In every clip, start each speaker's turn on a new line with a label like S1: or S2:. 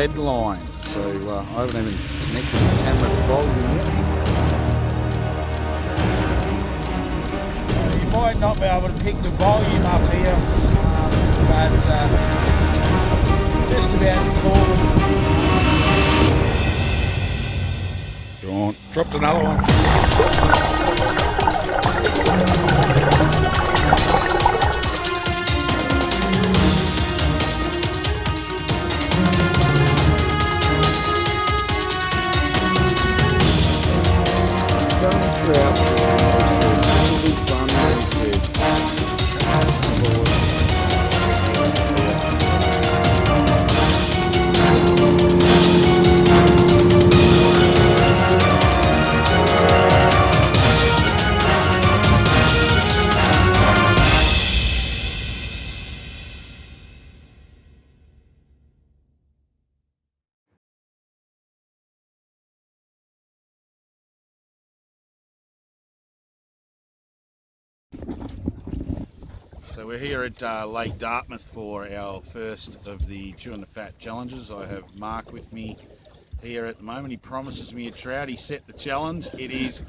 S1: lead line. So I haven't even connected the camera volume yet.
S2: You might not be able to pick the volume up here, but just about cool.
S1: Go on, dropped another one. Trout. So we're here at Lake Dartmouth for our first of the Chewin the Fat challenges. I have Mark with me here at the moment. He promises me a trout. He set the challenge. It is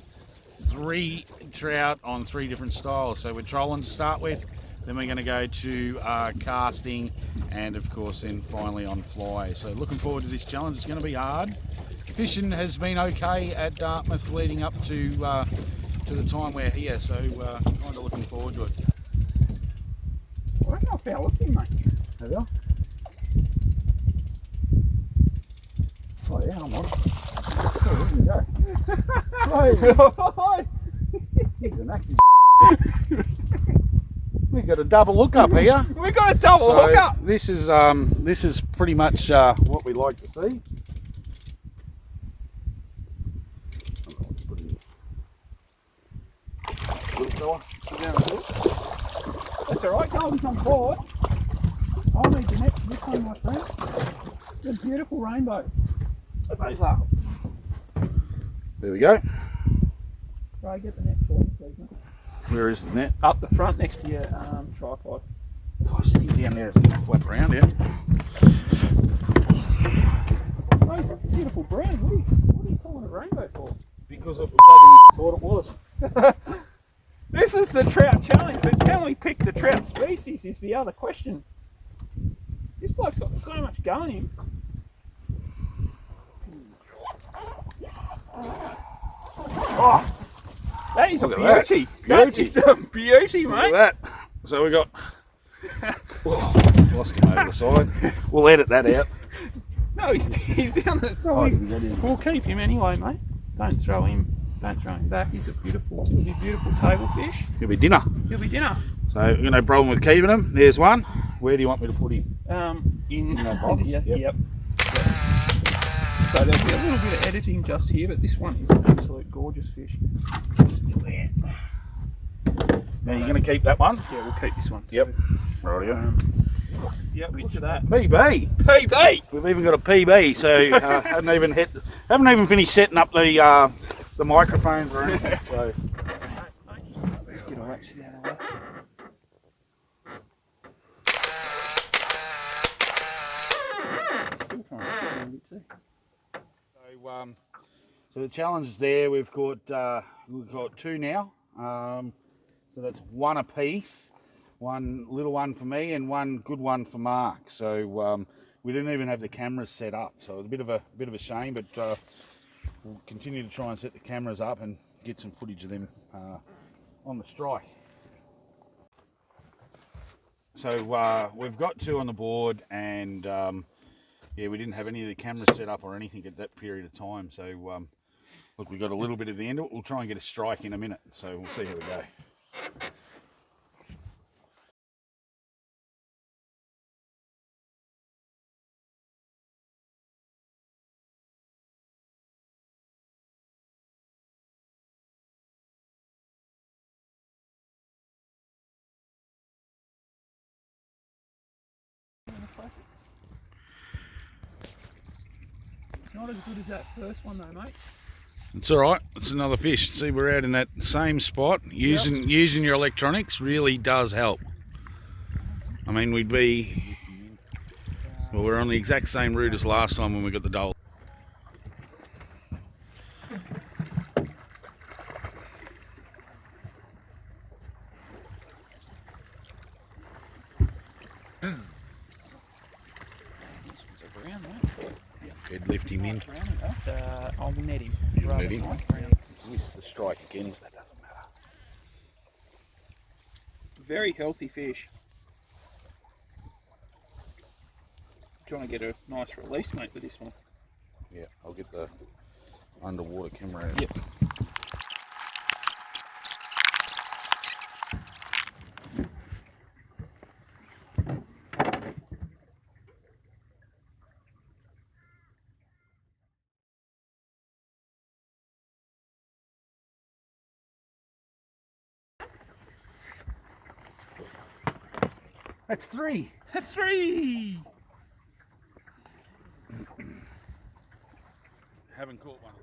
S1: 3 trout on 3 different styles. So we're trolling to start with, then we're going to go to casting, and of course then finally on fly. So looking forward to this challenge. It's going to be hard. Fishing has been okay at Dartmouth leading up to the time we're here, so kind of looking forward to it.
S2: I reckon I found looking, mate.
S1: Have you? Oh yeah, I'm on. Oh, there we go. He's an active. We've got a double hookup here.
S2: We've got a double hookup.
S1: This is pretty much what we like to see.
S2: That's alright, Golden's on board. I'll need the net for this one, my friend. It's a beautiful rainbow.
S1: There we go.
S2: Right, get the net for me, please, mate.
S1: Where is the net?
S2: Up the front next to your tripod.
S1: If I stick down there, it's going to flap around here.
S2: Oh, it's a beautiful brand. What are you calling a rainbow for?
S1: Because I fucking thought it was.
S2: This is the trout challenge, but can we pick the trout species is the other question. This bloke's got so much going in him. Oh, that is a beauty. That is a beauty, mate.
S1: Look at that. So we got. Oh, lost him over the side. We'll edit that out.
S2: No, he's down the side. We'll keep him anyway, mate. Don't throw him back. He's a beautiful table fish.
S1: He'll be dinner.
S2: He'll be dinner.
S1: So we've got no problem with keeping him. There's one. Where do you want me to put him?
S2: In
S1: that box?
S2: Yep. So there'll be a little bit of editing just here, but this one is an absolute gorgeous fish.
S1: Now you're going to keep that one?
S2: Yeah, we'll keep this one too.
S1: Yep. Rightio.
S2: Yep, look at that.
S1: PB.
S2: PB.
S1: We've even got a PB. So haven't even finished setting up the microphones or anything. So.
S2: Let's get all actually out of the way.
S1: So the challenge is there. We've got 2 now. So that's 1 apiece. 1 little one for me and 1 good one for Mark. So we didn't even have the cameras set up. So it's a bit of a shame, but we'll continue to try and set the cameras up and get some footage of them on the strike. So we've got 2 on the board, and yeah, we didn't have any of the cameras set up or anything at that period of time. So look, we got a little bit at the end of it. We'll try and get a strike in a minute. So we'll see how we go.
S2: Not as good as that first one though, mate.
S1: It's all right. It's another fish. See, we're out in that same spot. Using your electronics really does help. I mean, we'd be Well, we're on the exact same route as last time when we got the dole. Deadlift him in.
S2: I'll net him.
S1: You'll net him? Missed the strike again, but that doesn't matter.
S2: Very healthy fish. Trying to get a nice release, mate, with this one.
S1: Yeah, I'll get the underwater camera out.
S2: Yep.
S1: That's three.
S2: That's three.
S1: Haven't caught one.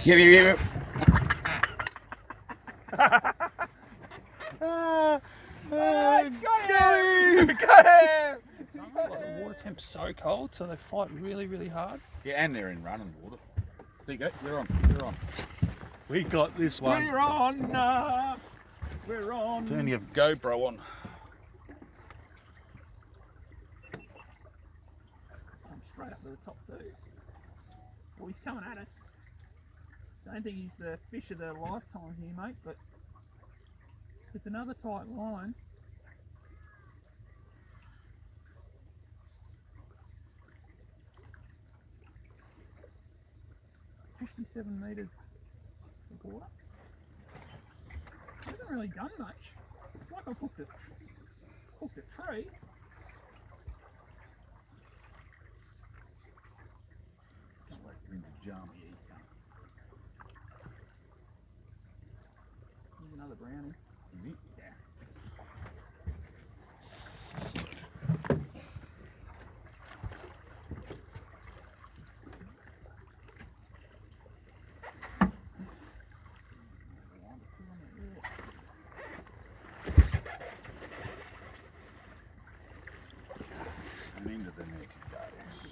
S2: Yep.
S1: Got him!
S2: Got him! The water temp's so cold, so they fight really, really hard.
S1: Yeah, and they're in running water. There you go. You're on. You're on. We got this one.
S2: We're on. We're on.
S1: Turn your GoPro on.
S2: I'm straight up to the top too. Well, he's coming at us. Don't think he's the fish of the lifetime here, mate, but it's another tight line. "57 metres of water. Hasn't really done much. It's like I hooked a tree.
S1: Just wait for him to jump. Yeah, he's coming.
S2: Here's another brownie.
S1: Is he?
S2: Yeah.
S1: I'm into the neck goes.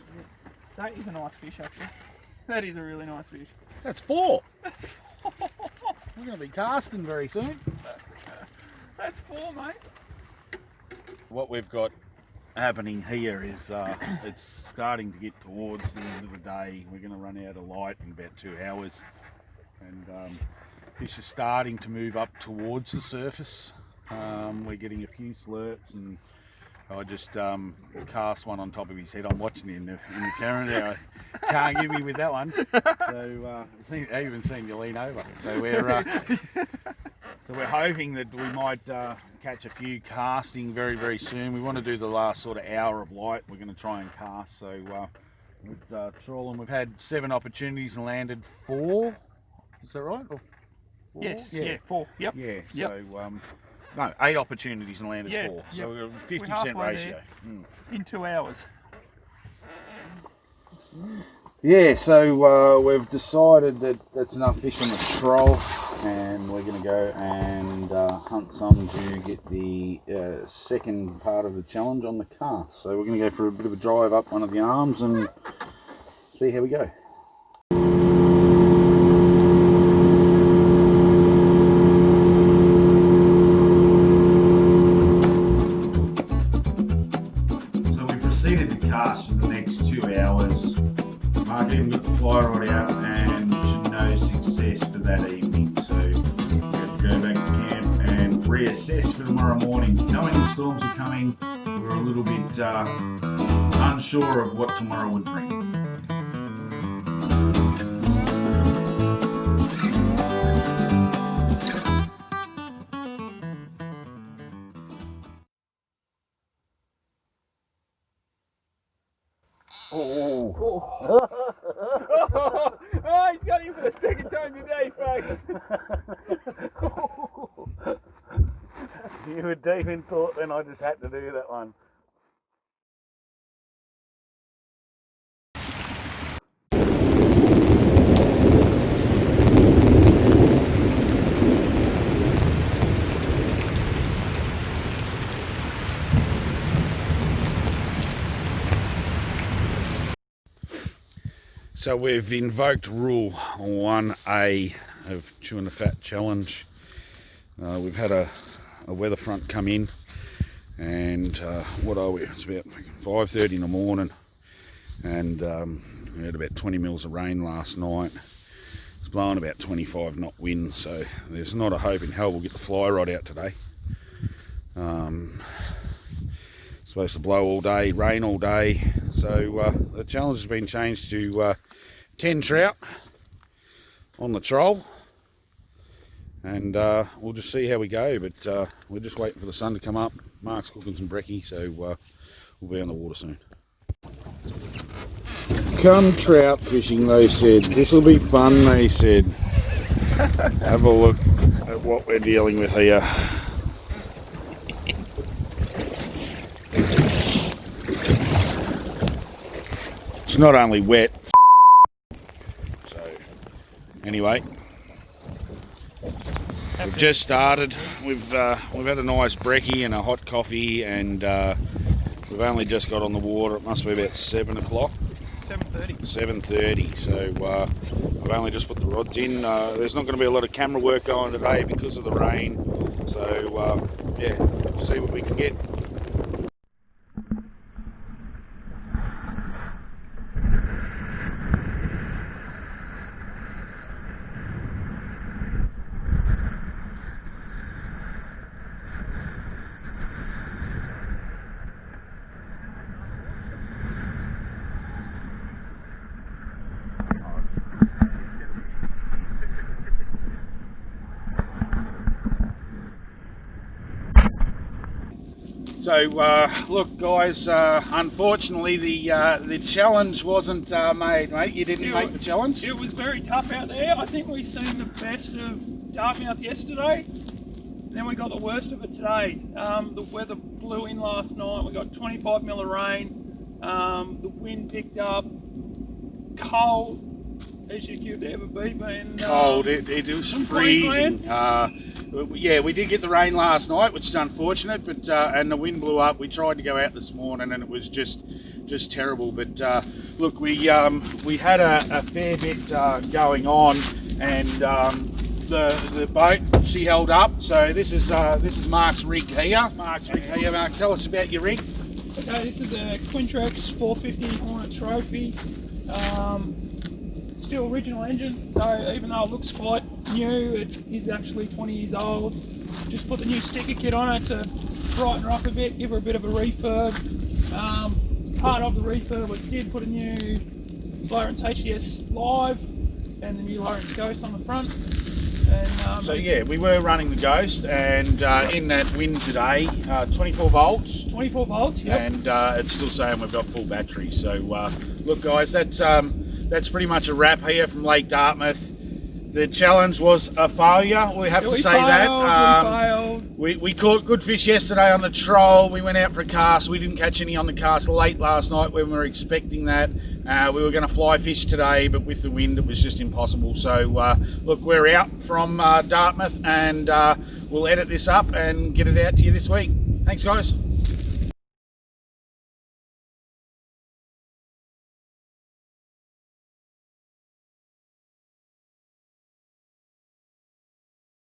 S2: That is a nice fish, actually. That is a really nice fish.
S1: That's four. We're going to be casting very soon.
S2: That's four, mate.
S1: What we've got happening here is it's starting to get towards the end of the day. We're going to run out of light in about 2 hours, and fish are starting to move up towards the surface. We're getting a few slurps, and I just cast one on top of his head. I'm watching it in the camera there. I can't get me with that one. So I even seen you lean over. So we're hoping that we might catch a few casting very, very soon. We want to do the last sort of hour of light. We're going to try and cast. So with trawling, we've had 7 opportunities and landed 4. Is that right? Or 4?
S2: Yes. Yeah. 4. Yep.
S1: Yeah.
S2: Yep.
S1: So no, 8 opportunities and landed
S2: Yeah,
S1: 4. So
S2: yep.
S1: we're a
S2: We're
S1: 50%
S2: halfway
S1: ratio.
S2: In 2 hours.
S1: Yeah, so we've decided that that's enough fish on the troll, and we're going to go and hunt some to get the second part of the challenge on the cast. So we're going to go for a bit of a drive up one of the arms and see how we go. So we proceeded to cast for the next 2 hours. Mark even got the fly rod out and no success for that evening. So we have to go back to camp and reassess for tomorrow morning. Knowing the storms are coming, we're a little bit unsure of what tomorrow would bring.
S2: Oh, he's got him for the second time today, folks.
S1: You were deep in thought, then I just had to do that one. So we've invoked rule 1A of Chewin the Fat Challenge. We've had a weather front come in, and what are we? It's about 5:30 in the morning, and we had about 20 mils of rain last night. It's blowing about 25 knot wind, so there's not a hope in hell we'll get the fly rod out today. Supposed to blow all day, rain all day, so the challenge has been changed to 10 trout on the troll, and we'll just see how we go, but we're just waiting for the sun to come up. Mark's cooking some brekkie, so we'll be on the water soon. Come trout fishing, they said. This will be fun, they said. Have a look at what we're dealing with here. It's not only wet, so anyway, we've just started. We've had a nice brekkie and a hot coffee, and we've only just got on the water. It must be about 7 o'clock.
S2: 7:30.
S1: 7:30. So I've only just put the rods in. There's not going to be a lot of camera work going today because of the rain. So yeah, we'll see what we can get. So look guys, unfortunately the challenge wasn't made, mate. You didn't make the challenge?
S2: It was very tough out there. I think we seen the best of Dartmouth yesterday, then we got the worst of it today. The weather blew in last night. We got 25 mil of rain. The wind picked up. Cold as you could ever be. Being
S1: cold. It was freezing. Yeah, we did get the rain last night, which is unfortunate, but and the wind blew up. We tried to go out this morning, and it was just terrible. But look, we had a fair bit going on, and the boat, she held up. So this is Mark's rig here. Mark, tell us about your rig.
S2: Okay, this is a Quintrex 450 Hornet Trophy. Still original engine, so even though it looks quite new, it is actually 20 years old. Just put the new sticker kit on it to brighten her up a bit, give her a bit of a refurb. As part of the refurb, we did put a new Lawrence HDS Live and the new Lawrence Ghost on the front. And,
S1: so yeah, we were running the Ghost, and in that wind today, 24 volts. 24 volts, yeah. And it's still saying we've got full battery. So look guys, that's pretty much a wrap here from Lake Dartmouth. The challenge was a failure, we have to say that. We caught good fish yesterday on the troll. We went out for a cast. We didn't catch any on the cast late last night when we were expecting that. We were going to fly fish today, but with the wind it was just impossible. So look, we're out from Dartmouth, and we'll edit this up and get it out to you this week. Thanks guys.